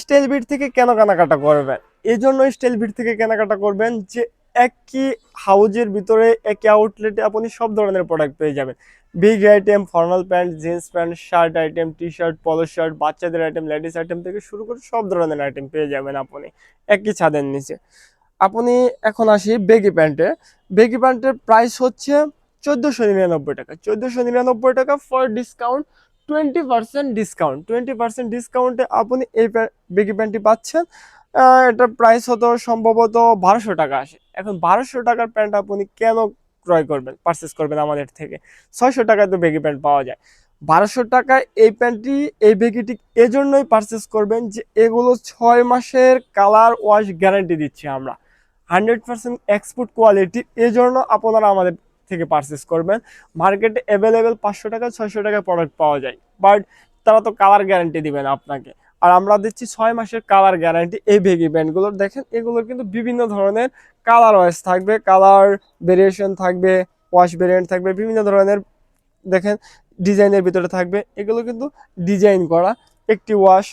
Style bit থেকে কেন কেনাকাটা করবেন? এই জন্য স্টাইল বিট থেকে কেনাকাটা করবেন যে একই হাউজের ভিতরে একই আউটলেটে আপনি সব ধরনের প্রোডাক্ট পেয়ে যাবেন। Big item, formal pant, jeans pant, shirt item, T shirt, পলো শার্ট, বাচ্চাদের আইটেম, লেডিস আইটেম থেকে শুরু করে সব ধরনের আইটেম পেয়ে যাবেন আপনি একই ছাদের নিচে। আপনি এখন আসি বেগি প্যান্টে। বেগি প্যান্টের প্রাইস হচ্ছে 1499 টাকা। 1499 টাকা ফর ডিসকাউন্ট, 20% ডিসকাউন্ট। 20% ডিসকাউন্টে আপনি এই বেগি প্যান্টটি পাচ্ছেন। এটার প্রাইস হতো সম্ভবত 1200 টাকা আসে। এখন 1200 টাকার প্যান্ট আপনি কেন ক্রয় করবেন, পারচেস করবেন আমাদের থেকে? 600 টাকায় তো বেগি প্যান্ট পাওয়া যায়। 1200 টাকায় এই প্যান্টটি, এই বেগিটি এজন্যই পারচেস করবেন যে এগুলো 6 মাসের কালার ওয়াশ গ্যারান্টি দিচ্ছি আমরা, 100% এক্সপোর্ট কোয়ালিটি। এই জন্য আপনারা আমাদের থেকে পারচেস করবেন। মার্কেটে অ্যাভেলেবেল 500 টাকা 600 টাকায় প্রোডাক্ট পাওয়া যায়, বাট তারা তো কালার গ্যারান্টি দিবে না আপনাকে, আর আমরা দিচ্ছি 6 মাসের কালার গ্যারান্টি। এই বেগি প্যান্টগুলোর দেখেন, এগুলোর কিন্তু বিভিন্ন ধরনের কালার ওয়াশ থাকবে, কালার ভেরিয়েশন থাকবে, ওয়াশ ভেরিয়েন্ট থাকবে, বিভিন্ন ধরনের দেখেন ডিজাইনের ভিতরে থাকবে। এগুলো কিন্তু ডিজাইন করা একটি ওয়াশ।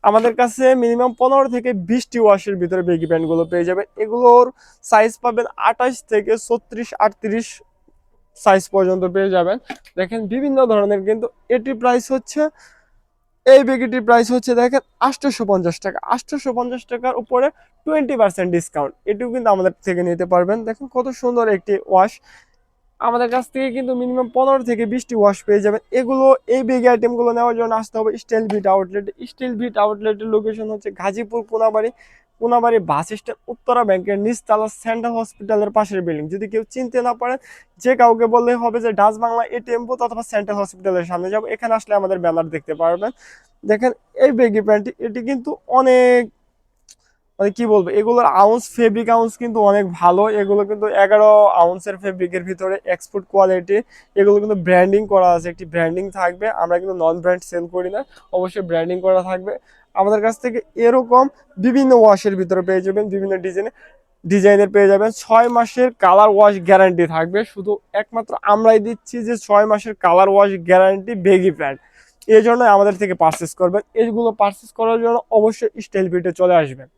আমাদের কাছে মিনিমাম 15 থেকে 20টি ওয়াশের ভিতরে বেগি প্যান্টগুলো পেয়ে যাবেন। এগুলোর সাইজ পাবেন 28 থেকে 36, 38 সাইজ পর্যন্ত পেয়ে যাবেন। দেখেন বিভিন্ন ধরনের, কিন্তু এটি প্রাইস হচ্ছে, এই বেগিটির প্রাইস হচ্ছে দেখেন 850 টাকা। 850 টাকার উপরে 20% ডিসকাউন্ট, এটিও কিন্তু আমাদের থেকে নিতে পারবেন। দেখেন কত সুন্দর একটি ওয়াশ। আমাদের কাছ থেকে কিন্তু মিনিমাম 15 থেকে 20টি ওয়াশ পেয়ে যাবেন। এগুলো, এই বেগ আইটেমগুলো নেওয়ার জন্য আসতে হবে স্টাইল বিট আউটলেট। স্টাইল বিট আউটলেটের লোকেশন হচ্ছে গাজীপুর কোনাবাড়ি। কোনাবাড়ি বাস স্ট্যান্ড, উত্তরা ব্যাংকের নিচতলা, সেন্ট্রাল হসপিটালের পাশের বিল্ডিং। যদি কেউ চিনতে না পারেন, যে কাউকে বললে হবে যে ডাচ বাংলা এটিএম বুথ অথবা সেন্ট্রাল হসপিটালের সামনে যাবো, এখানে আসলে আমাদের ব্যানার দেখতে পারবেন। দেখেন এই বেগি প্যান্টটি, এটি কিন্তু অনেক, মানে কি বলবো, এগুলোর আউন্স, ফেব্রিক আউন্স কিন্তু অনেক ভালো। এগুলো কিন্তু 11 আউন্সের ফেব্রিকের ভিতরে এক্সপোর্ট কোয়ালিটি। এগুলো কিন্তু ব্র্যান্ডিং করা আছে, একটি ব্র্যান্ডিং থাকবে। আমরা কিন্তু নন ব্র্যান্ড সেল করি না, অবশ্যই ব্র্যান্ডিং করা থাকবে। আমাদের কাছ থেকে এরকম বিভিন্ন ওয়াশের ভিতরে পেয়ে যাবেন, বিভিন্ন ডিজাইনের পেয়ে যাবেন। 6 মাসের কালার ওয়াশ গ্যারান্টি থাকবে, শুধু একমাত্র আমরাই দিচ্ছি যে 6 মাসের colour wash guarantee baggy pant. এই জন্য আমাদের থেকে পারচেস করবেন। এইগুলো পারচেস করার জন্য অবশ্যই স্টাইল বিটে চলে আসবেন।